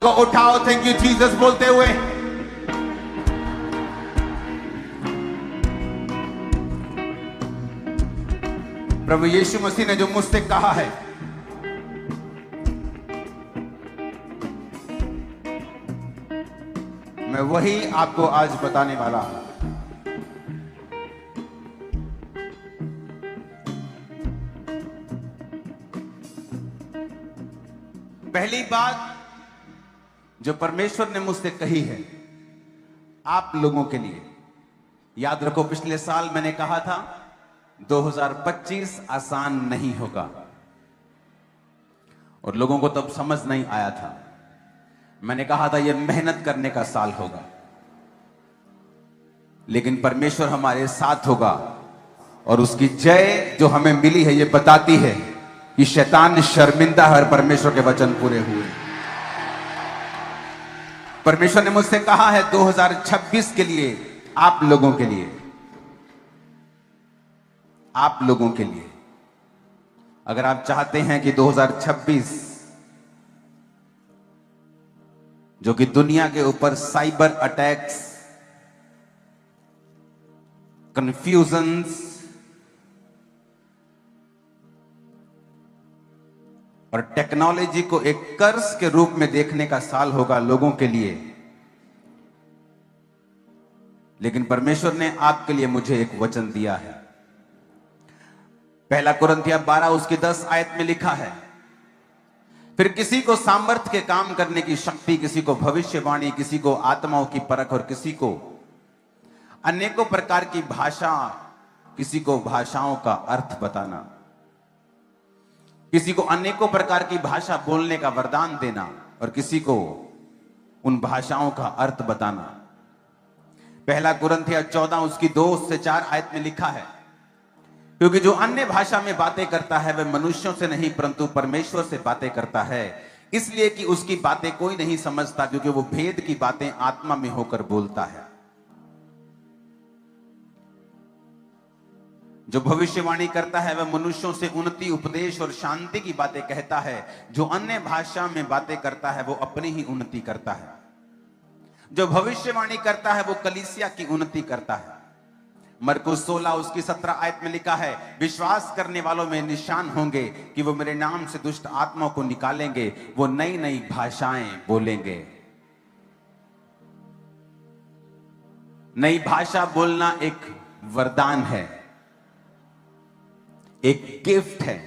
को उठाओ thank you Jesus बोलते हुए। प्रभु यीशु मसीह ने जो मुझसे कहा है, मैं वही आपको आज बताने वाला हूं। पहली बात जो परमेश्वर ने मुझसे कही है आप लोगों के लिए, याद रखो पिछले साल मैंने कहा था 2025 आसान नहीं होगा, और लोगों को तब समझ नहीं आया था। मैंने कहा था यह मेहनत करने का साल होगा, लेकिन परमेश्वर हमारे साथ होगा, और उसकी जय जो हमें मिली है यह बताती है कि शैतान शर्मिंदा है और परमेश्वर के वचन पूरे हुए। परमेश्वर ने मुझसे कहा है 2026 के लिए, आप लोगों के लिए, आप लोगों के लिए, अगर आप चाहते हैं कि 2026 जो कि दुनिया के ऊपर साइबर अटैक्स, कंफ्यूजन्स और टेक्नोलॉजी को एक कर्स के रूप में देखने का साल होगा लोगों के लिए, लेकिन परमेश्वर ने आपके लिए मुझे एक वचन दिया है। पहला कुरिन्थिया 12 उसकी 10 आयत में लिखा है, फिर किसी को सामर्थ्य के काम करने की शक्ति, किसी को भविष्यवाणी, किसी को आत्माओं की परख, और किसी को अनेकों प्रकार की भाषा, किसी को भाषाओं का अर्थ बताना, किसी को अनेकों प्रकार की भाषा बोलने का वरदान देना, और किसी को उन भाषाओं का अर्थ बताना। पहला कुरिन्थिया 14 उसकी 2 से 4 आयत में लिखा है, क्योंकि जो अन्य भाषा में बातें करता है वह मनुष्यों से नहीं परंतु परमेश्वर से बातें करता है, इसलिए कि उसकी बातें कोई नहीं समझता, क्योंकि वो भेद की बातें आत्मा में होकर बोलता है। जो भविष्यवाणी करता है वह मनुष्यों से उन्नति, उपदेश और शांति की बातें कहता है। जो अन्य भाषा में बातें करता है वो अपनी ही उन्नति करता है। जो भविष्यवाणी करता है वो कलीसिया की उन्नति करता है। मरकुस 16 उसकी 17 आयत में लिखा है, विश्वास करने वालों में निशान होंगे कि वो मेरे नाम से दुष्ट आत्माओं को निकालेंगे, वो नई नई भाषाएं बोलेंगे। नई भाषा बोलना एक वरदान है, एक गिफ्ट है,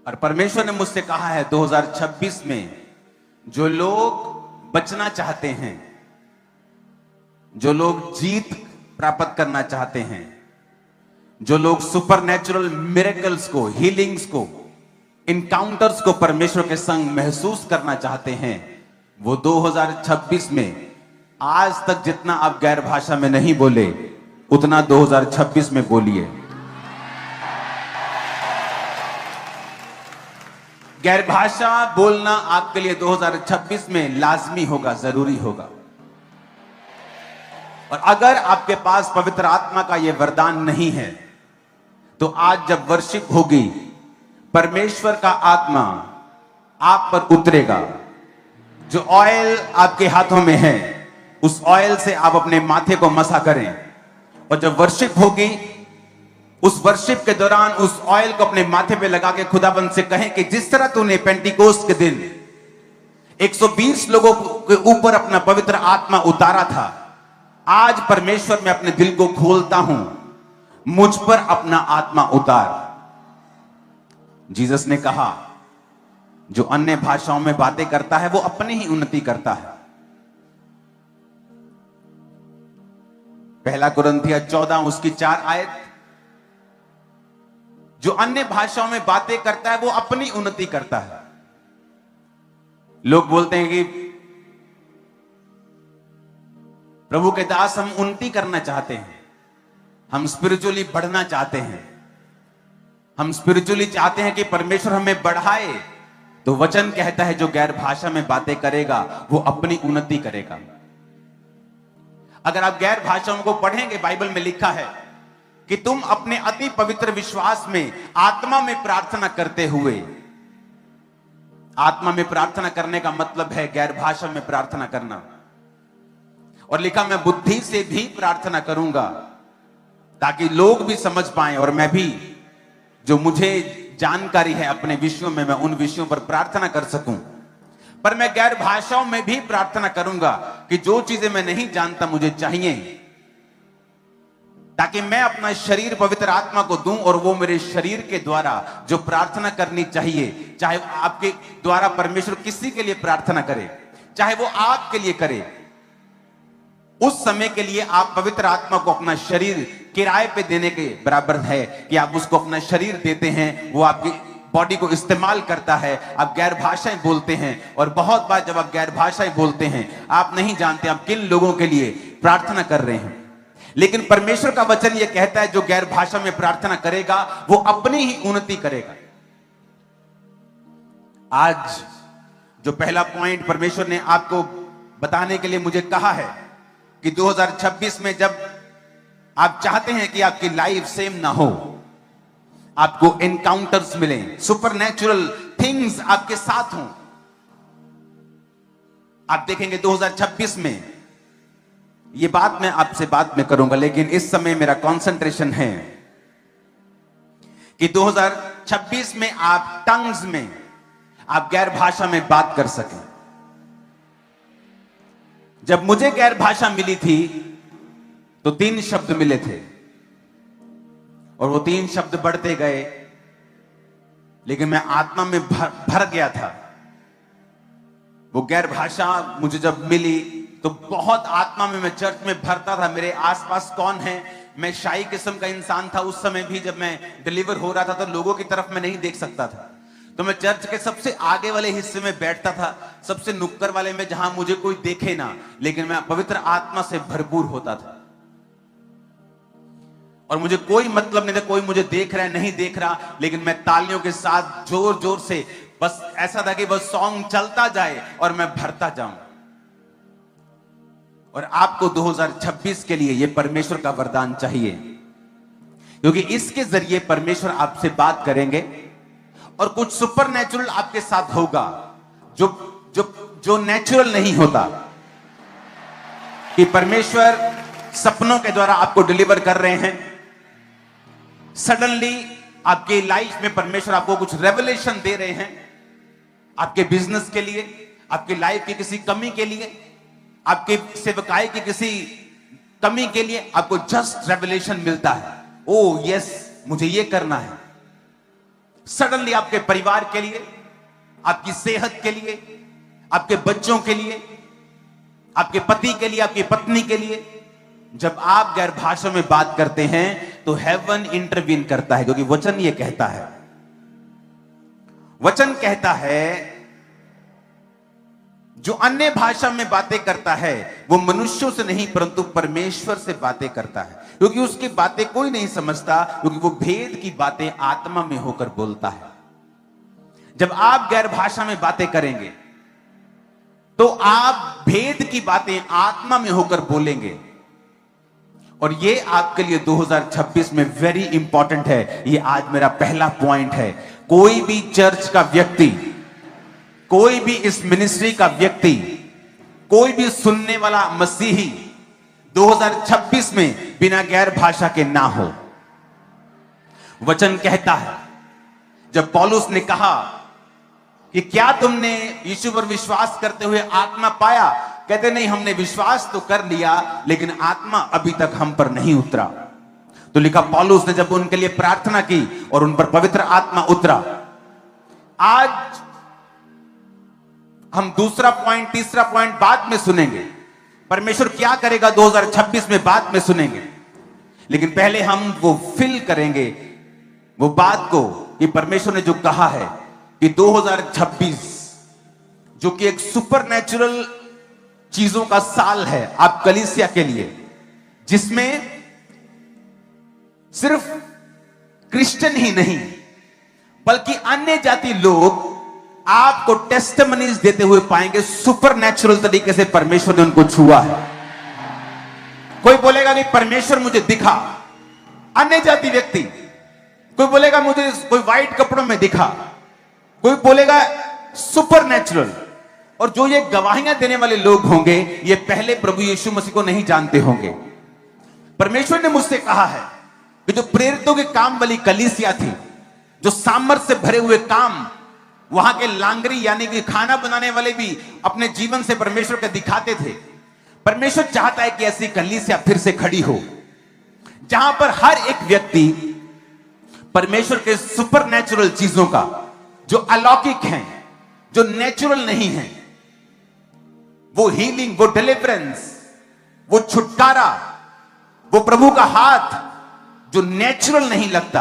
और परमेश्वर ने मुझसे कहा है 2026 में जो लोग बचना चाहते हैं, जो लोग जीत प्राप्त करना चाहते हैं, जो लोग सुपरनैचुरल मिरेकल्स को, हीलिंग्स को, इनकाउंटर्स को परमेश्वर के संग महसूस करना चाहते हैं, वो 2026 में आज तक जितना आप गैर भाषा में नहीं बोले उतना 2026 में बोलिए। गैर भाषा बोलना आपके लिए 2026 में लाजमी होगा, जरूरी होगा। और अगर आपके पास पवित्र आत्मा का यह वरदान नहीं है तो आज जब वर्शिप होगी परमेश्वर का आत्मा आप पर उतरेगा। जो ऑयल आपके हाथों में है उस ऑयल से आप अपने माथे को मसा करें, और जब वर्शिप होगी उस वर्शिप के दौरान उस ऑयल को अपने माथे पे लगा के खुदाबंद से कहें कि जिस तरह तूने पेंटिकोस्ट के दिन 120 लोगों के ऊपर अपना पवित्र आत्मा उतारा था, आज परमेश्वर मैं अपने दिल को खोलता हूं, मुझ पर अपना आत्मा उतार। जीसस ने कहा जो अन्य भाषाओं में बातें करता है वो अपनी ही उन्नति करता है। पहला कुरिन्थिया 14 उसकी 4 आयत, जो अन्य भाषाओं में बातें करता है वो अपनी उन्नति करता है। लोग बोलते हैं कि प्रभु के दास हम उन्नति करना चाहते हैं, हम स्पिरिचुअली बढ़ना चाहते हैं, हम स्पिरिचुअली चाहते हैं कि परमेश्वर हमें बढ़ाए। तो वचन कहता है जो गैर भाषा में बातें करेगा वो अपनी उन्नति करेगा। अगर आप गैर भाषाओं को पढ़ेंगे, बाइबल में लिखा है कि तुम अपने अति पवित्र विश्वास में आत्मा में प्रार्थना करते हुए आत्मा में प्रार्थना करने का मतलब है गैर भाषा में प्रार्थना करना। और लिखा मैं बुद्धि से भी प्रार्थना करूंगा ताकि लोग भी समझ पाएं और मैं भी जो मुझे जानकारी है अपने विषयों में मैं उन विषयों पर प्रार्थना कर सकूं। पर मैं गैर भाषाओं में भी प्रार्थना करूंगा कि जो चीजें मैं नहीं जानता मुझे चाहिए, ताकि मैं अपना शरीर पवित्र आत्मा को दूं और वो मेरे शरीर के द्वारा जो प्रार्थना करनी चाहिए, चाहे आपके द्वारा परमेश्वर किसी के लिए प्रार्थना करे, चाहे वो आपके लिए करे, उस समय के लिए आप पवित्र आत्मा को अपना शरीर किराए पे देने के बराबर है कि आप उसको अपना शरीर देते हैं, वो आपकी बॉडी को इस्तेमाल करता है, आप गैर भाषाएं बोलते हैं। और बहुत बार जब आप गैर भाषाएं बोलते हैं आप नहीं जानते आप किन लोगों के लिए प्रार्थना कर रहे हैं। लेकिन परमेश्वर का वचन यह कहता है जो गैर भाषा में प्रार्थना करेगा वो अपनी ही उन्नति करेगा। आज जो पहला पॉइंट परमेश्वर ने आपको बताने के लिए मुझे कहा है कि 2026 में जब आप चाहते हैं कि आपकी लाइफ सेम ना हो, आपको एनकाउंटर्स मिले, सुपरनैचुरल थिंग्स आपके साथ हों, आप देखेंगे 2026 में, ये बात मैं आपसे बाद में करूंगा, लेकिन इस समय मेरा कंसंट्रेशन है कि 2026 में आप टंग्स में, आप गैर भाषा में बात कर सकें। जब मुझे गैर भाषा मिली थी तो 3 शब्द मिले थे और वो 3 शब्द बढ़ते गए, लेकिन मैं आत्मा में भर गया था। वो गैर भाषा मुझे जब मिली तो बहुत आत्मा में मैं चर्च में भरता था। मेरे आसपास कौन है, मैं शाही किस्म का इंसान था उस समय भी। जब मैं डिलीवर हो रहा था तो लोगों की तरफ मैं नहीं देख सकता था, तो मैं चर्च के सबसे आगे वाले हिस्से में बैठता था, सबसे नुक्कड़ वाले में, जहां मुझे कोई देखे ना, लेकिन मैं पवित्र आत्मा से भरपूर होता था और मुझे कोई मतलब नहीं था कोई मुझे देख रहा है नहीं देख रहा, लेकिन मैं तालियों के साथ जोर जोर से, बस ऐसा था कि बस सॉन्ग चलता जाए और मैं भरता जाऊं। और आपको 2026 के लिए यह परमेश्वर का वरदान चाहिए, क्योंकि इसके जरिए परमेश्वर आपसे बात करेंगे और कुछ सुपरनैचुरल आपके साथ होगा जो जो जो नेचुरल नहीं होता। कि परमेश्वर सपनों के द्वारा आपको डिलीवर कर रहे हैं, सडनली आपके लाइफ में परमेश्वर आपको कुछ रेवलेशन दे रहे हैं, आपके बिजनेस के लिए, आपकी लाइफ की किसी कमी के लिए, आपके सेवकाई की किसी कमी के लिए आपको जस्ट रेवलेशन मिलता है। ओ यस, मुझे ये करना है। सडनली आपके परिवार के लिए, आपकी सेहत के लिए, आपके बच्चों के लिए, आपके पति के लिए, आपकी पत्नी के लिए, जब आप गैर भाषा में बात करते हैं तो हेवन इंटरवीन करता है। क्योंकि वचन ये कहता है, वचन कहता है जो अन्य भाषा में बातें करता है वो मनुष्यों से नहीं परंतु परमेश्वर से बातें करता है, क्योंकि उसकी बातें कोई नहीं समझता, क्योंकि वो भेद की बातें आत्मा में होकर बोलता है। जब आप गैर भाषा में बातें करेंगे तो आप भेद की बातें आत्मा में होकर बोलेंगे, और ये आपके लिए 2026 में वेरी इंपॉर्टेंट है। ये आज मेरा पहला पॉइंट है। कोई भी चर्च का व्यक्ति, कोई भी इस मिनिस्ट्री का व्यक्ति, कोई भी सुनने वाला मसीही 2026 में बिना गैर भाषा के ना हो। वचन कहता है, जब पौलुस ने कहा कि क्या तुमने यीशु पर विश्वास करते हुए आत्मा पाया, कहते नहीं, हमने विश्वास तो कर लिया लेकिन आत्मा अभी तक हम पर नहीं उतरा। तो लिखा पौलुस ने जब उनके लिए प्रार्थना की और उन पर पवित्र आत्मा उतरा। आज हम दूसरा पॉइंट, तीसरा पॉइंट बाद में सुनेंगे, परमेश्वर क्या करेगा 2026 में बाद में सुनेंगे, लेकिन पहले हम वो फील करेंगे वो बात को कि परमेश्वर ने जो कहा है कि 2026 जो कि एक सुपरनैचुरल चीजों का साल है आप कलीसिया के लिए, जिसमें सिर्फ क्रिश्चियन ही नहीं बल्कि अन्य जाति लोग आपको टेस्टिमनीज देते हुए पाएंगे सुपरनैचुरल तरीके से परमेश्वर ने उनको छुआ है। कोई बोलेगा नहीं परमेश्वर मुझे दिखा, अन्य जाति व्यक्ति। कोई बोलेगा मुझे कोई व्हाइट कपड़ों में दिखा, कोई बोलेगा सुपरनेचुरल। और जो ये गवाहियां देने वाले लोग होंगे, ये पहले प्रभु यीशु मसीह को नहीं जानते होंगे। परमेश्वर ने मुझसे कहा है कि जो प्रेरितों के काम वाली कलीसिया थी, जो सामर्थ्य से भरे हुए काम, वहां के लांगरी यानी कि खाना बनाने वाले भी अपने जीवन से परमेश्वर को दिखाते थे। परमेश्वर चाहता है कि ऐसी कलीसिया फिर से खड़ी हो, जहां पर हर एक व्यक्ति परमेश्वर के सुपरनेचुरल चीजों का, जो अलौकिक हैं, जो नेचुरल नहीं है, वो हीलिंग, वो डिलीवरेंस, वो छुटकारा, वो प्रभु का हाथ, जो नेचुरल नहीं लगता,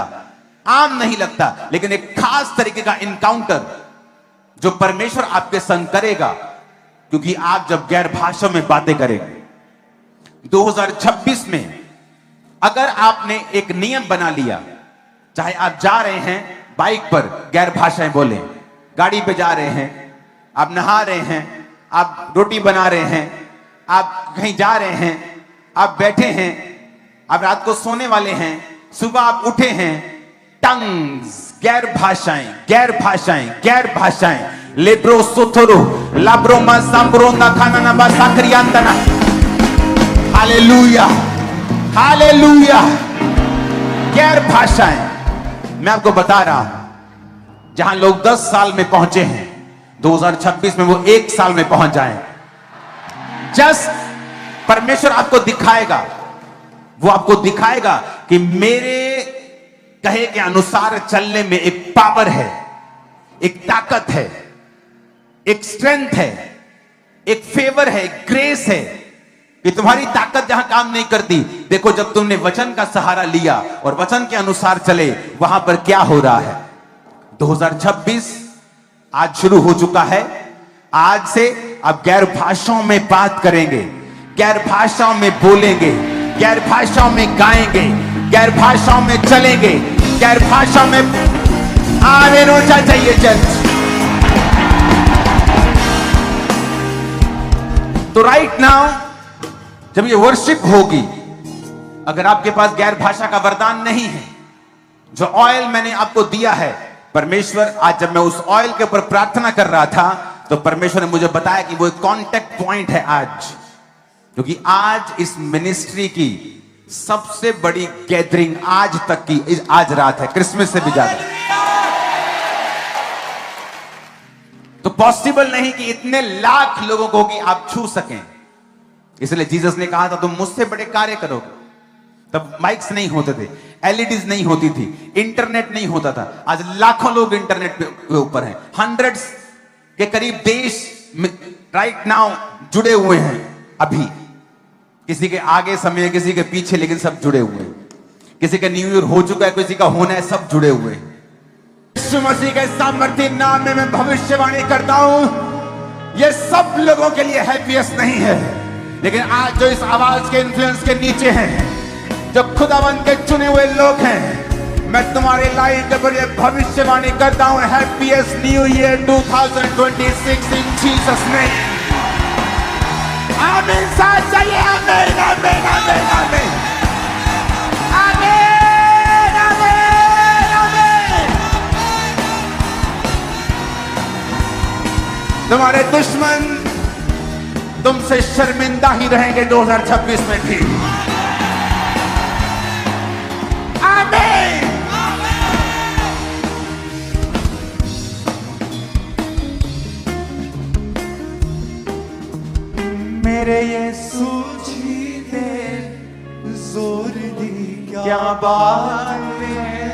आम नहीं लगता, लेकिन एक खास तरीके का इनकाउंटर जो परमेश्वर आपके संग करेगा, क्योंकि आप जब गैर भाषा में बातें करेंगे। 2026 में अगर आपने एक नियम बना लिया, चाहे आप जा रहे हैं बाइक पर गैर भाषाएं बोले, गाड़ी पे जा रहे हैं, आप नहा रहे हैं, आप रोटी बना रहे हैं, आप कहीं जा रहे हैं, आप बैठे हैं, आप रात को सोने वाले हैं, सुबह आप उठे हैं, टंग्स, गैर भाषाएं, गैर भाषाएं, गैर भाषाएं, लेब्रो सोथोरो लाब्रो मासाब्रो नाखाना ना बासाक्रियांतना। Hallelujah, hallelujah. गैर भाषाएं। मैं आपको बता रहा हूं, जहां लोग 10 साल में पहुंचे हैं, 2026 में वो 1 साल में पहुंच जाएं। जस्ट परमेश्वर आपको दिखाएगा, वो आपको दिखाएगा कि मेरे कहे के अनुसार चलने में एक पावर है, एक ताकत है, एक स्ट्रेंथ है, एक फेवर है, एक ग्रेस है, कि तुम्हारी ताकत जहां काम नहीं करती, देखो जब तुमने वचन का सहारा लिया और वचन के अनुसार चले, वहां पर क्या हो रहा है। 2026 आज शुरू हो चुका है। आज से आप गैर भाषाओं में बात करेंगे, गैर भाषाओं में बोलेंगे, गैर भाषाओं में गाएंगे, गैर भाषाओं में चलेंगे, गैर भाषाओं में आने रोचा चाहिए चर्च। तो राइट नाउ जब ये वर्शिप होगी, अगर आपके पास गैर भाषा का वरदान नहीं है, जो ऑयल मैंने आपको दिया है, परमेश्वर, आज जब मैं उस ऑयल के ऊपर प्रार्थना कर रहा था, तो परमेश्वर ने मुझे बताया कि वो एक कांटेक्ट पॉइंट है आज, क्योंकि आज इस मिनिस्ट्री की सबसे बड़ी गैदरिंग आज तक की आज रात है, क्रिसमस से भी ज्यादा। तो पॉसिबल नहीं कि इतने लाख लोगों को कि आप छू सकें, इसलिए जीसस ने कहा था तुम मुझसे बड़े कार्य करोगे। तब माइक्स नहीं होते थे, एलईडीज नहीं होती थी, इंटरनेट नहीं होता था। आज लाखों लोग इंटरनेट पे ऊपर हैं, हंड्रेड्स के करीब देश राइट नाउ जुड़े हुए हैं। अभी किसी के आगे समय, किसी के पीछे, लेकिन सब जुड़े हुए हैं। किसी का न्यू ईयर हो चुका है, किसी का होना है, सब जुड़े हुए हैं। यीशु मसीह के सामर्थ्य नाम में मैं भविष्यवाणी करता हूं, ये सब लोगों के लिए हैप्पीएस्ट नहीं है, लेकिन आज जो इस आवाज के इन्फ्लुएंस के नीचे हैं, जो खुदावन के चुने हुए लोग हैं, मैं तुम्हारी लाइफ के ऊपर ये भविष्यवाणी करता हूं, हैप्पीएस्ट न्यू ईयर 2026 इन जीसस नेम। आमीन। साथ चलिए, आमीन, आमीन, आमीन, आमीन, आमीन, आमीन, आमीन। तुम्हारे दुश्मन तुमसे शर्मिंदा ही रहेंगे 2026 में भी। आमीन। मेरे यीशु जी ने जोर दी, क्या बात है।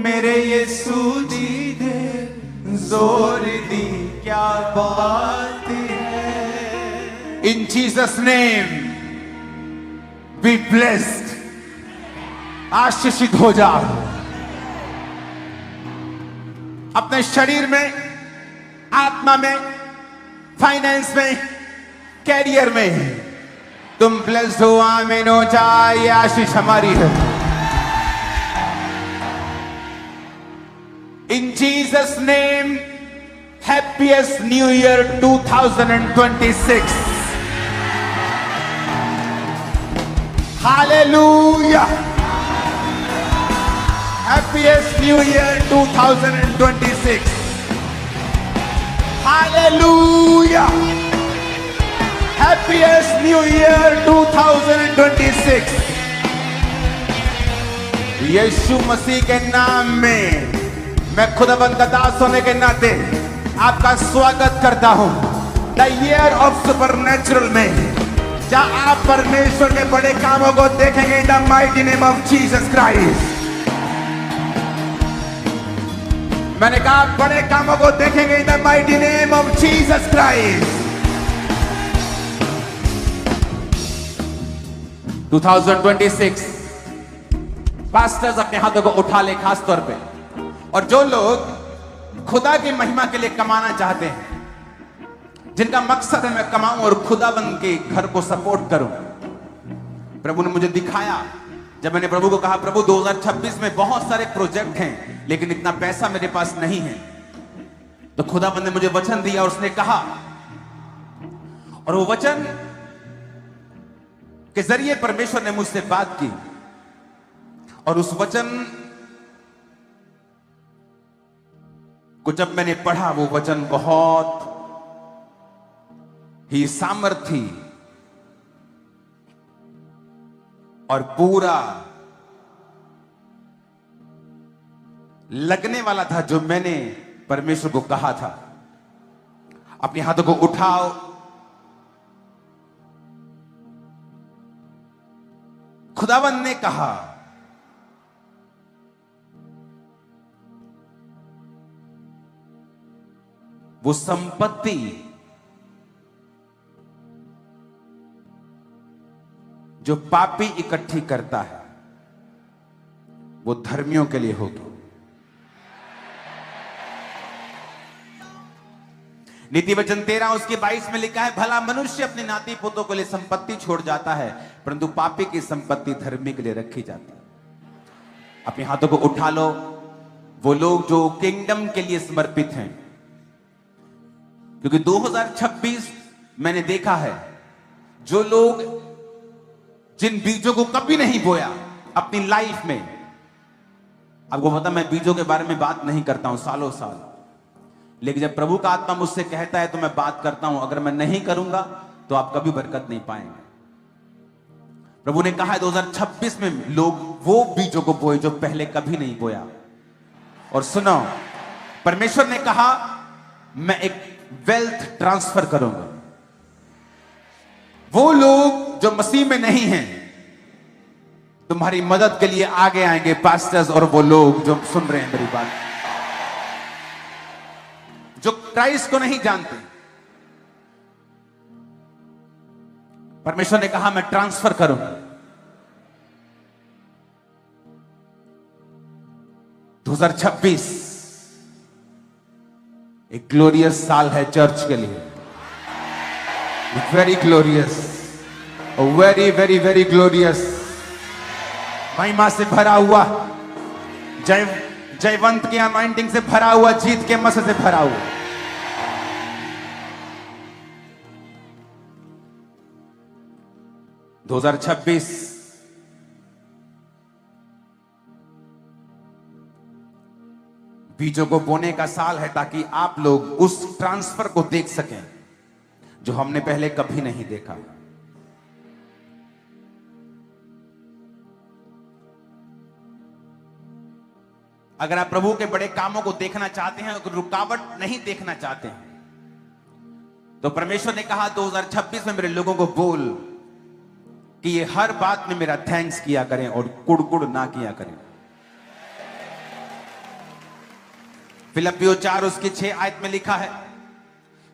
मेरे यीशु जी ने जोर दी, क्या बात है। इन जीसस नेम बी ब्लेस्ड, आशीषित हो जाओ। अपने शरीर में, आत्मा में, फाइनेंस में, कैरियर में तुम ब्लेस्ड हो। आमीन हो जाए, ये आशीष हमारी है। इन Jesus name, happiest new year 2026। Hallelujah. Happiest new year 2026। Hallelujah. Happiest new year 2026। यीशु मसीह के नाम में मैं खुदावंद का दास होने के नाते आपका स्वागत करता हूं द ईयर ऑफ सुपरनैचुरल में, जहां आप परमेश्वर के बड़े कामों को देखेंगे in the mighty name of Jesus Christ. मैंने कहा बड़े कामों को देखेंगे in the mighty name of Jesus Christ. 2026 pastors अपने हाथों को उठा ले खास तौर पे, और जो लोग खुदा की महिमा के लिए कमाना चाहते हैं, जिनका मकसद है मैं कमाऊं और खुदाबंद के घर को सपोर्ट करूं। प्रभु ने मुझे दिखाया, जब मैंने प्रभु को कहा प्रभु 2026 में बहुत सारे प्रोजेक्ट हैं लेकिन इतना पैसा मेरे पास नहीं है, तो खुदाबंद ने मुझे वचन दिया और उसने कहा, और वो वचन के जरिए परमेश्वर ने मुझसे बात की, और उस वचन को जब मैंने पढ़ा, वो वचन बहुत ही सामर्थी और पूरा लगने वाला था, जो मैंने परमेश्वर को कहा था। अपने हाथों को उठाओ, खुदावंद ने कहा वो संपत्ति जो पापी इकट्ठी करता है वो धर्मियों के लिए होगी। नीति वचन 13 उसके 22 में लिखा है, भला मनुष्य अपने नाती पोतों के लिए संपत्ति छोड़ जाता है, परंतु पापी की संपत्ति धर्मी के लिए रखी जाती है। अपने हाथों को उठा लो, वो लोग जो किंगडम के लिए समर्पित हैं, क्योंकि 2026 मैंने देखा है, जो लोग जिन बीजों को कभी नहीं बोया अपनी लाइफ में, आपको पता मैं बीजों के बारे में बात नहीं करता हूं सालों साल, लेकिन जब प्रभु का आत्मा मुझसे कहता है तो मैं बात करता हूं। अगर मैं नहीं करूंगा तो आप कभी बरकत नहीं पाएंगे। प्रभु ने कहा है 2026 में लोग वो बीजों को बोए जो पहले कभी नहीं बोया। और सुनो, परमेश्वर ने कहा मैं एक वेल्थ ट्रांसफर करूंगा। वो लोग जो मसीह में नहीं हैं तुम्हारी मदद के लिए आगे आएंगे, पास्टर्स, और वो लोग जो सुन रहे हैं मेरी बात, जो क्राइस्ट को नहीं जानते, परमेश्वर ने कहा मैं ट्रांसफर करूंगा। 2026 एक ग्लोरियस साल है चर्च के लिए, very glorious, very very very glorious, महिमा से भरा हुआ, जयवंत की अनॉइंटिंग से भरा हुआ, जीत के मसे से भरा हुआ। दो 2026 बीजों को बोने का साल है, ताकि आप लोग उस ट्रांसफर को देख सकें जो हमने पहले कभी नहीं देखा। अगर आप प्रभु के बड़े कामों को देखना चाहते हैं, अगर रुकावट नहीं देखना चाहते हैं, तो परमेश्वर ने कहा 2026 में मेरे लोगों को बोल कि ये हर बात में मेरा थैंक्स किया करें और कुड़ ना किया करें। फिलिप्पियों 4 उसकी 6 आयत में लिखा है,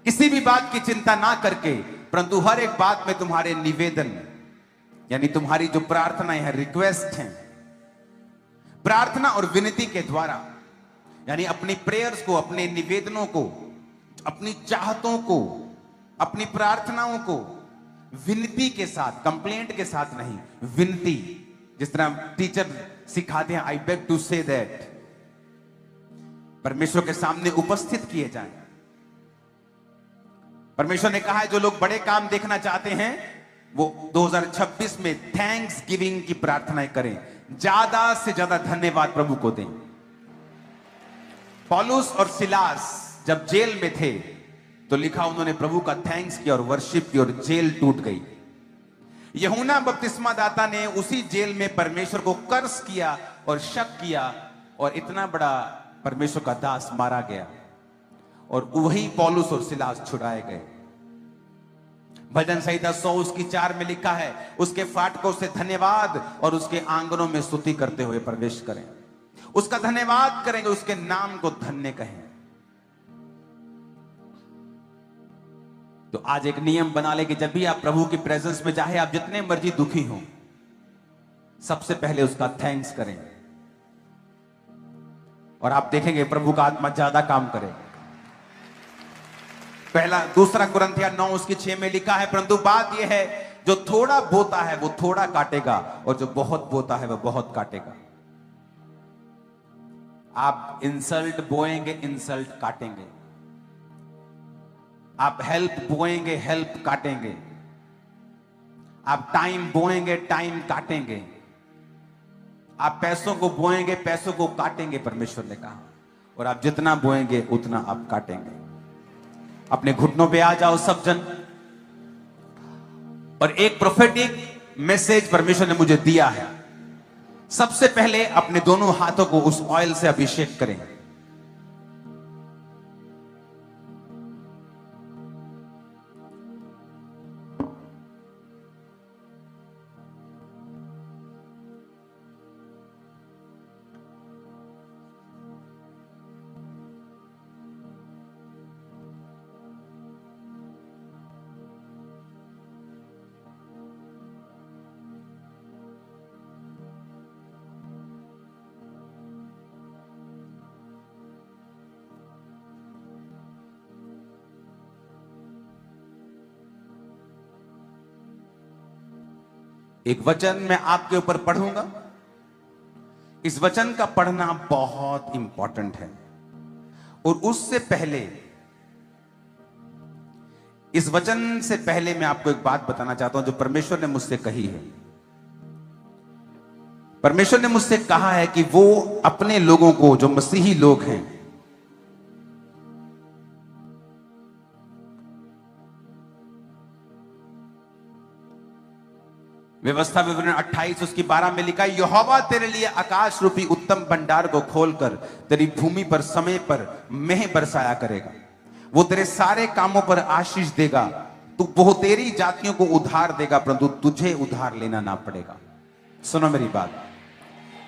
किसी भी बात की चिंता ना करके, परंतु हर एक बात में तुम्हारे निवेदन, यानी तुम्हारी जो प्रार्थनाएं हैं, रिक्वेस्ट हैं, प्रार्थना और विनती के द्वारा, यानी अपनी प्रेयर्स को, अपने निवेदनों को, अपनी चाहतों को, अपनी प्रार्थनाओं को विनती के साथ, कंप्लेंट के साथ नहीं, विनती, जिस तरह टीचर सिखाते हैं, I beg to say that, परमेश्वर के सामने उपस्थित किए जाएं। परमेश्वर ने कहा है जो लोग बड़े काम देखना चाहते हैं वो 2026 में थैंक्स गिविंग की प्रार्थनाएं करें, ज्यादा से ज्यादा धन्यवाद प्रभु को दें। पौलुस और सिलास जब जेल में थे तो लिखा उन्होंने प्रभु का थैंक्स किया और वर्शिप की और जेल टूट गई। यूहन्ना बपतिस्मा दाता ने उसी जेल में परमेश्वर को कर्स किया और शक किया और इतना बड़ा परमेश्वर का दास मारा गया और वही पौलुस और सिलास छुड़ाए गए। भजन संहिता 100 उसकी 4 में लिखा है, उसके फाटकों से धन्यवाद और उसके आंगनों में स्तुति करते हुए प्रवेश करें। उसका धन्यवाद करेंगे, उसके नाम को धन्य कहें। तो आज एक नियम बना ले कि जब भी आप प्रभु की प्रेजेंस में, चाहे आप जितने मर्जी दुखी हो, सबसे पहले उसका थैंक्स करें और आप देखेंगे प्रभु का आत्मा ज्यादा काम करेगा। पहला दूसरा कुरिन्थियों 9 उसकी 6 में लिखा है, परंतु बात यह है जो थोड़ा बोता है वो थोड़ा काटेगा और जो बहुत बोता है वो बहुत काटेगा। आप इंसल्ट बोएंगे, इंसल्ट काटेंगे। आप हेल्प बोएंगे, हेल्प काटेंगे। आप टाइम बोएंगे, टाइम काटेंगे। आप पैसों को बोएंगे, पैसों को काटेंगे, परमेश्वर ने कहा। और आप जितना बोएंगे उतना आप काटेंगे। अपने घुटनों पे आ जाओ सब जन, और एक प्रोफेटिक मैसेज परमेश्वर ने मुझे दिया है। सबसे पहले अपने दोनों हाथों को उस ऑयल से अभिषेक करें। एक वचन मैं आपके ऊपर पढ़ूंगा। इस वचन का पढ़ना बहुत इंपॉर्टेंट है। और उससे पहले, इस वचन से पहले मैं आपको एक बात बताना चाहता हूं जो परमेश्वर ने मुझसे कही है। परमेश्वर ने मुझसे कहा है कि वो अपने लोगों को, जो मसीही लोग हैं, व्यवस्था विवरण 28 उसकी 12 में लिखा है, यहोवा तेरे लिए आकाश रूपी उत्तम भंडार को खोलकर तेरी भूमि पर समय पर मेह बरसाया करेगा। वो तेरे सारे कामों पर आशीष देगा। तू बहुतेरी जातियों को उधार देगा, परंतु तुझे उधार लेना ना पड़ेगा। सुनो मेरी बात।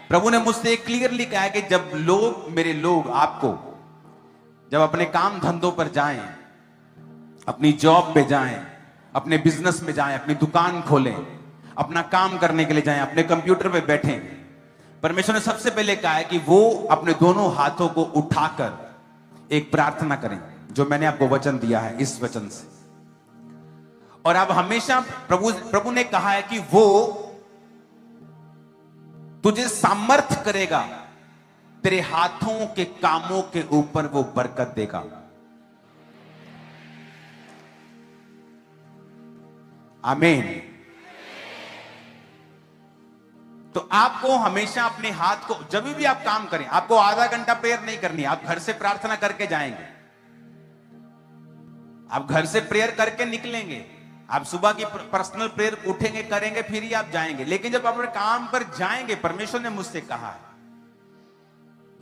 प्रभु ने मुझसे क्लियरली कहा है कि जब लोग, मेरे लोग, आपको जब अपने काम धंधों पर जाएं, अपनी जॉब पे जाएं, अपने बिजनेस में जाएं, अपनी दुकान खोलें, अपना काम करने के लिए जाएं, अपने कंप्यूटर पे बैठें, परमेश्वर ने सबसे पहले कहा है कि वो अपने दोनों हाथों को उठाकर एक प्रार्थना करें, जो मैंने आपको वचन दिया है इस वचन से। और अब हमेशा प्रभु ने कहा है कि वो तुझे सामर्थ्य करेगा, तेरे हाथों के कामों के ऊपर वो बरकत देगा। आमीन। तो आपको हमेशा अपने हाथ को, जब भी आप काम करें, आपको आधा घंटा प्रेयर नहीं करनी। आप घर से प्रार्थना करके जाएंगे, आप घर से प्रेयर करके निकलेंगे, आप सुबह की पर्सनल प्रेयर उठेंगे, करेंगे, फिर ही आप जाएंगे। लेकिन जब आप अपने काम पर जाएंगे, परमेश्वर ने मुझसे कहा है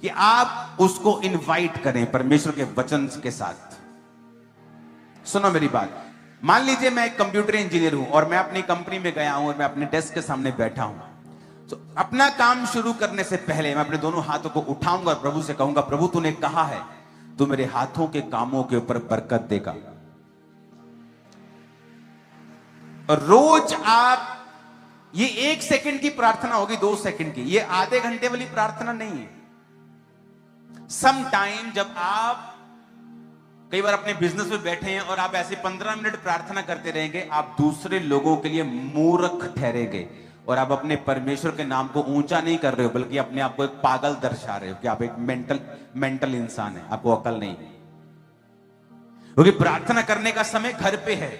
कि आप उसको इनवाइट करें परमेश्वर के वचन के साथ। सुनो मेरी बात। मान लीजिए मैं एक कंप्यूटर इंजीनियर हूं और मैं अपनी कंपनी में गया हूं और मैं अपने डेस्क के सामने बैठा हूं। तो अपना काम शुरू करने से पहले मैं अपने दोनों हाथों को उठाऊंगा और प्रभु से कहूंगा, प्रभु तूने कहा है तू मेरे हाथों के कामों के ऊपर बरकत देगा। और रोज आप, ये 1 सेकंड की प्रार्थना होगी, 2 सेकंड की, ये आधे घंटे वाली प्रार्थना नहीं है। सम टाइम जब आप कई बार अपने बिजनेस में बैठे हैं और आप ऐसे 15 मिनट प्रार्थना करते रहेंगे, आप दूसरे लोगों के लिए मूर्ख ठहरेंगे और आप अपने परमेश्वर के नाम को ऊंचा नहीं कर रहे हो, बल्कि अपने आप को एक पागल दर्शा रहे हो कि आप एक मेंटल इंसान है, आपको अकल नहीं है। क्योंकि प्रार्थना करने का समय घर पे है,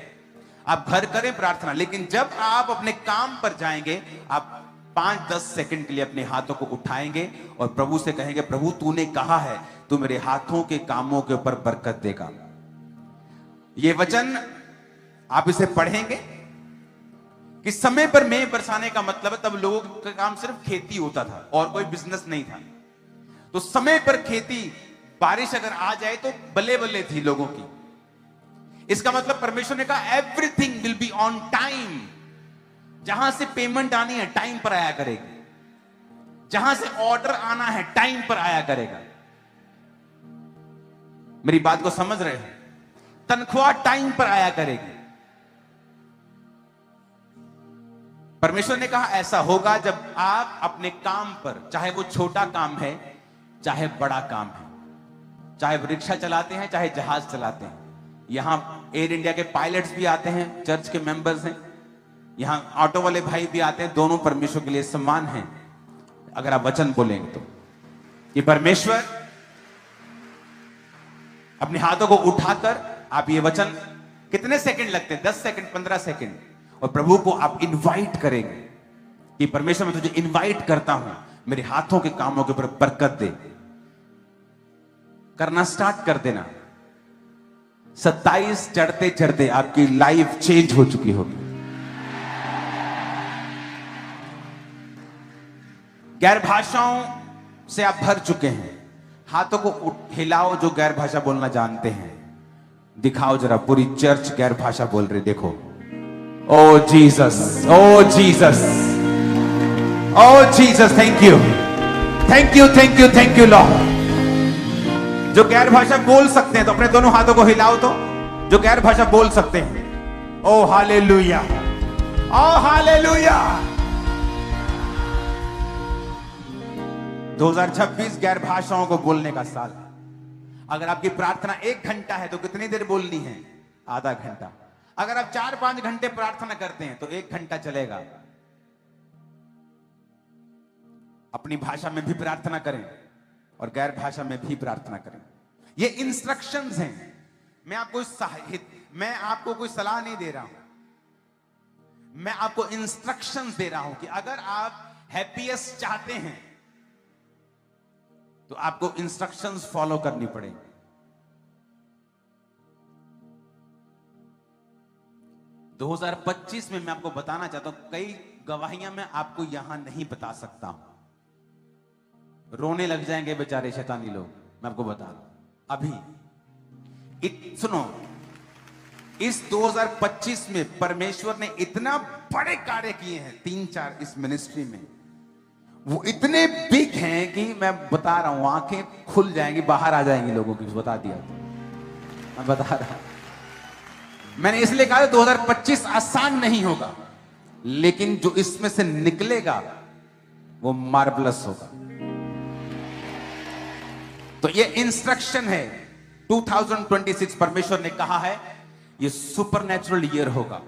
आप घर करें प्रार्थना, लेकिन जब आप अपने काम पर जाएंगे, आप 5-10 सेकंड के लिए अपने हाथों को उठाएंगे और प्रभु से कहेंगे, प्रभु तूने कहा है तू मेरे हाथों के कामों के ऊपर बरकत देगा। ये वचन आप इसे पढ़ेंगे कि समय पर मेघ बरसाने का मतलब है तब लोगों का काम सिर्फ खेती होता था और कोई बिजनेस नहीं था। तो समय पर खेती, बारिश अगर आ जाए तो बल्ले बल्ले थी लोगों की। इसका मतलब परमेश्वर ने कहा everything will be on time. जहां से पेमेंट आनी है टाइम पर आया करेगी, जहां से ऑर्डर आना है टाइम पर आया करेगा। मेरी बात को समझ रहे हो? तनख्वाह टाइम पर आया करेगी। परमेश्वर ने कहा ऐसा होगा जब आप अपने काम पर, चाहे वो छोटा काम है चाहे बड़ा काम है, चाहे रिक्शा चलाते हैं चाहे जहाज चलाते हैं। यहां एयर इंडिया के पायलट्स भी आते हैं, चर्च के मेंबर्स हैं, यहां ऑटो वाले भाई भी आते हैं, दोनों परमेश्वर के लिए समान हैं अगर आप वचन बोलेंगे तो। ये परमेश्वर अपने हाथों को उठाकर आप ये वचन, कितने सेकंड लगते हैं? 10 सेकंड, 15 सेकंड, और प्रभु को आप इनवाइट करेंगे कि परमेश्वर मैं तुझे इनवाइट करता हूं, मेरे हाथों के कामों के ऊपर बरकत दे। करना स्टार्ट कर देना। 27 चढ़ते चढ़ते आपकी लाइफ चेंज हो चुकी होगी। गैर भाषाओं से आप भर चुके हैं। हाथों को हिलाओ जो गैर भाषा बोलना जानते हैं, दिखाओ जरा। पूरी चर्च गैर भाषा बोल रही, देखो। Oh Jesus, oh Jesus, oh Jesus, thank you, thank you, thank you, thank you Lord. जो गैर भाषा बोल सकते हैं तो अपने दोनों हाथों को हिलाओ तो, जो गैर भाषा बोल सकते हैं। ओ हालेलुया, ओ हालेलुया। 2026 गैर भाषाओं को बोलने का साल है। अगर आपकी प्रार्थना 1 घंटा है तो कितनी देर बोलनी है? आधा घंटा। अगर आप 4-5 घंटे प्रार्थना करते हैं तो 1 घंटा चलेगा। अपनी भाषा में भी प्रार्थना करें और गैर भाषा में भी प्रार्थना करें। ये इंस्ट्रक्शंस हैं। मैं आपको कोई सलाह नहीं दे रहा हूं, मैं आपको इंस्ट्रक्शंस दे रहा हूं कि अगर आप हैप्पीएस्ट चाहते हैं तो आपको इंस्ट्रक्शंस फॉलो करनी पड़ेगी। दो 2025 में मैं आपको बताना चाहता हूं, कई गवाहियां मैं आपको यहां नहीं बता सकता हूं। रोने लग जाएंगे बेचारे शैतानी लोग, मैं आपको बता रहा हूं अभी। सुनो, इस 2025 में परमेश्वर ने इतना बड़े कार्य किए हैं, 3-4 इस मिनिस्ट्री में। वो इतने बिग हैं कि मैं बता रहा हूं, आंखें खुल जाएंगी, बाहर आ जाएंगी लोगों की। बता दिया तो मैं बता रहा हूं। मैंने इसलिए कहा 2025 आसान नहीं होगा, लेकिन जो इसमें से निकलेगा वो मार्वलस होगा। तो ये इंस्ट्रक्शन है। 2026 परमेश्वर ने कहा है ये सुपरनैचुरल ईयर होगा।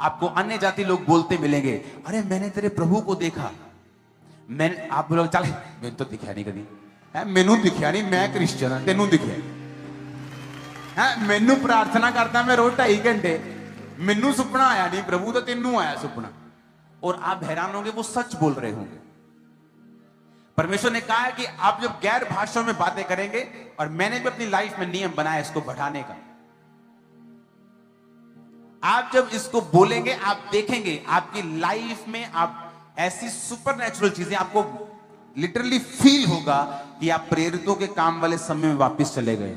आपको अन्य जाति लोग बोलते मिलेंगे, अरे मैंने तेरे प्रभु को देखा। आप बोलोगे चल मैंने तो दिखा नहीं कभी, मैनू दिखा नहीं, मैं क्रिश्चियन हाँ, तेनू दिखा है? मैनू प्रार्थना करता मैं रोज 2.5 घंटे, मैनू सुपना आया नहीं प्रभु, तो तेनू आया सुपना। और आप हैरान होंगे वो सच बोल रहे होंगे। परमेश्वर ने कहा है कि आप जब गैर भाषाओं में बातें करेंगे, और मैंने भी अपनी लाइफ में नियम बनाया इसको बढ़ाने का, आप जब इसको बोलेंगे आप देखेंगे आपकी लाइफ में आप ऐसी सुपरनैचुरल चीजें, आपको लिटरली फील होगा कि आप प्रेरितों के काम वाले समय में वापस चले गए।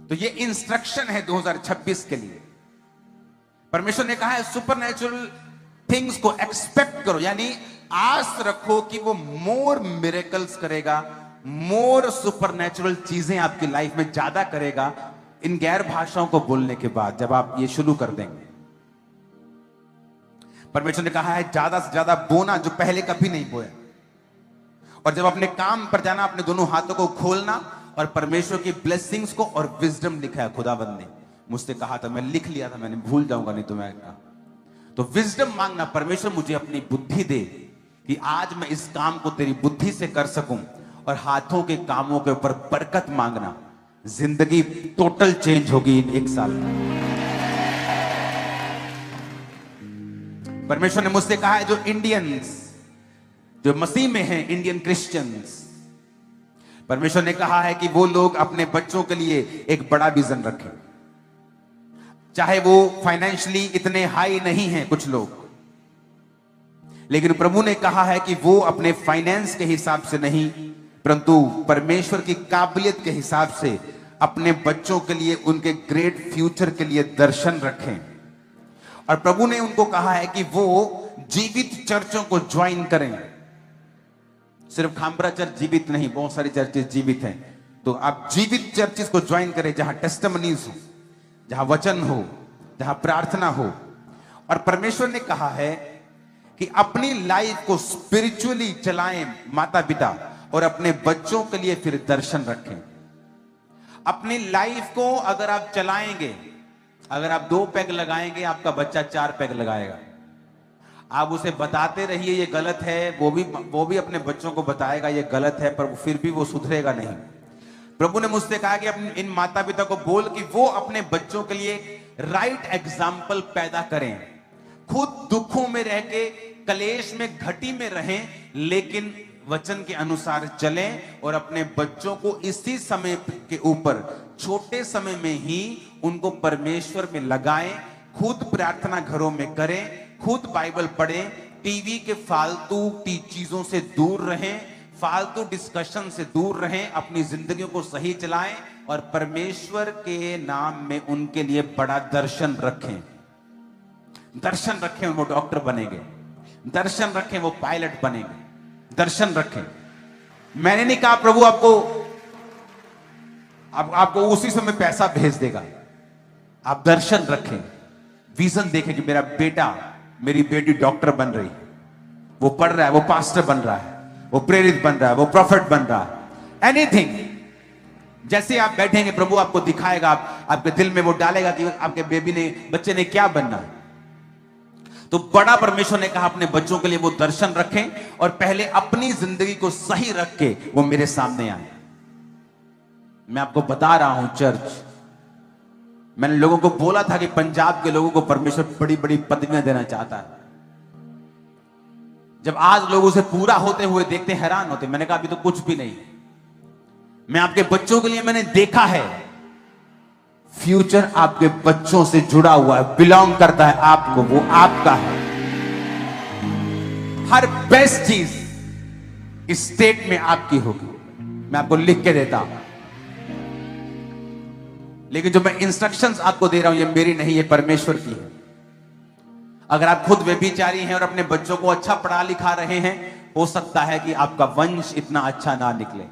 तो ये इंस्ट्रक्शन है 2026 के लिए। परमेश्वर ने कहा है सुपरनैचुरल थिंग्स को एक्सपेक्ट करो, यानी आस रखो कि वो मोर मिरेकल्स करेगा, मोर सुपरनैचुरल चीजें आपकी लाइफ में ज्यादा करेगा इन गैर भाषाओं को बोलने के बाद, जब आप ये शुरू कर देंगे। परमेश्वर ने कहा है ज्यादा से ज्यादा बोना जो पहले कभी नहीं बोया, और जब अपने काम पर जाना अपने दोनों हाथों को खोलना, और परमेश्वर की ब्लेसिंग्स को, और विजडम लिखा है खुदावंद ने मुझसे कहा था, मैं लिख लिया था, मैंने भूल जाऊंगा नहीं तो मैं कहा। तो विजडम मांगना, परमेश्वर मुझे अपनी बुद्धि दे कि आज मैं इस काम को तेरी बुद्धि से कर सकूं, और हाथों के कामों के ऊपर बरकत मांगना। जिंदगी टोटल चेंज होगी इन 1 साल में। परमेश्वर ने मुझसे कहा है जो इंडियंस, जो मसीह में हैं, इंडियन क्रिश्चियंस, परमेश्वर ने कहा है कि वो लोग अपने बच्चों के लिए एक बड़ा विजन रखें। चाहे वो फाइनेंशियली इतने हाई नहीं हैं कुछ लोग, लेकिन प्रभु ने कहा है कि वो अपने फाइनेंस के हिसाब से नहीं, परंतु परमेश्वर की काबिलियत के हिसाब से अपने बच्चों के लिए, उनके ग्रेट फ्यूचर के लिए दर्शन रखें। और प्रभु ने उनको कहा है कि वो जीवित चर्चों को ज्वाइन करें। सिर्फ खामबरा चर्च जीवित नहीं, बहुत सारी चर्चेस जीवित हैं, तो आप जीवित चर्चेस को ज्वाइन करें जहां टेस्टिमनीज हो, जहां वचन हो, जहां प्रार्थना हो। और परमेश्वर ने कहा है कि अपनी लाइफ को स्पिरिचुअली चलाएं माता पिता, और अपने बच्चों के लिए फिर दर्शन रखें। अपनी लाइफ को अगर आप चलाएंगे, अगर आप 2 पैग लगाएंगे, आपका बच्चा 4 पैग लगाएगा। आप उसे बताते रहिए ये गलत है, वो भी अपने बच्चों को बताएगा ये गलत है, पर फिर भी वो सुधरेगा नहीं। प्रभु ने मुझसे कहा कि अपने इन माता पिता को बोल कि वो अपने बच्चों के लिए राइट एग्जाम्पल पैदा करें। खुद दुखों में रह के, कलेश में, घटी में रहें, लेकिन वचन के अनुसार चलें और अपने बच्चों को इसी समय के ऊपर, छोटे समय में ही उनको परमेश्वर में लगाएं। खुद प्रार्थना घरों में करें, खुद बाइबल पढ़ें, टीवी के फालतू चीजों से दूर रहें, फालतू डिस्कशन से दूर रहें, अपनी जिंदगियों को सही चलाएं और परमेश्वर के नाम में उनके लिए बड़ा दर्शन रखें। दर्शन रखें, वो डॉक्टर बनेंगे। दर्शन रखें, वो पायलट बनेंगे। दर्शन रखें। मैंने नहीं कहा प्रभु आपको उसी समय पैसा भेज देगा। आप दर्शन रखें, विजन देखें कि मेरा बेटा, मेरी बेटी डॉक्टर बन रही है, वो पढ़ रहा है, वो पास्टर बन रहा है, वो प्रेरित बन रहा है, वो प्रॉफिट बन रहा है। एनीथिंग, जैसे आप बैठेंगे प्रभु आपको दिखाएगा, आपके दिल में वो डालेगा कि आपके बच्चे ने क्या बनना है। तो बड़ा परमेश्वर ने कहा अपने बच्चों के लिए वो दर्शन रखें और पहले अपनी जिंदगी को सही रख के वो मेरे सामने आए। मैं आपको बता रहा हूं चर्च, मैंने लोगों को बोला था कि पंजाब के लोगों को परमेश्वर बड़ी बड़ी पदवियां देना चाहता है। जब आज लोग उसे पूरा होते हुए देखते हैरान होते। मैंने कहा अभी तो कुछ भी नहीं। मैं आपके बच्चों के लिए मैंने देखा है, फ्यूचर आपके बच्चों से जुड़ा हुआ है, बिलोंग करता है आपको, वो आपका है। हर बेस्ट चीज इस स्टेट में आपकी होगी। मैं आपको लिख के देता हूं, लेकिन जो मैं इंस्ट्रक्शंस आपको दे रहा हूं ये मेरी नहीं, ये परमेश्वर की है। अगर आप खुद व्यभिचारी हैं और अपने बच्चों को अच्छा पढ़ा लिखा रहे हैं, हो सकता है कि आपका वंश इतना अच्छा ना निकले।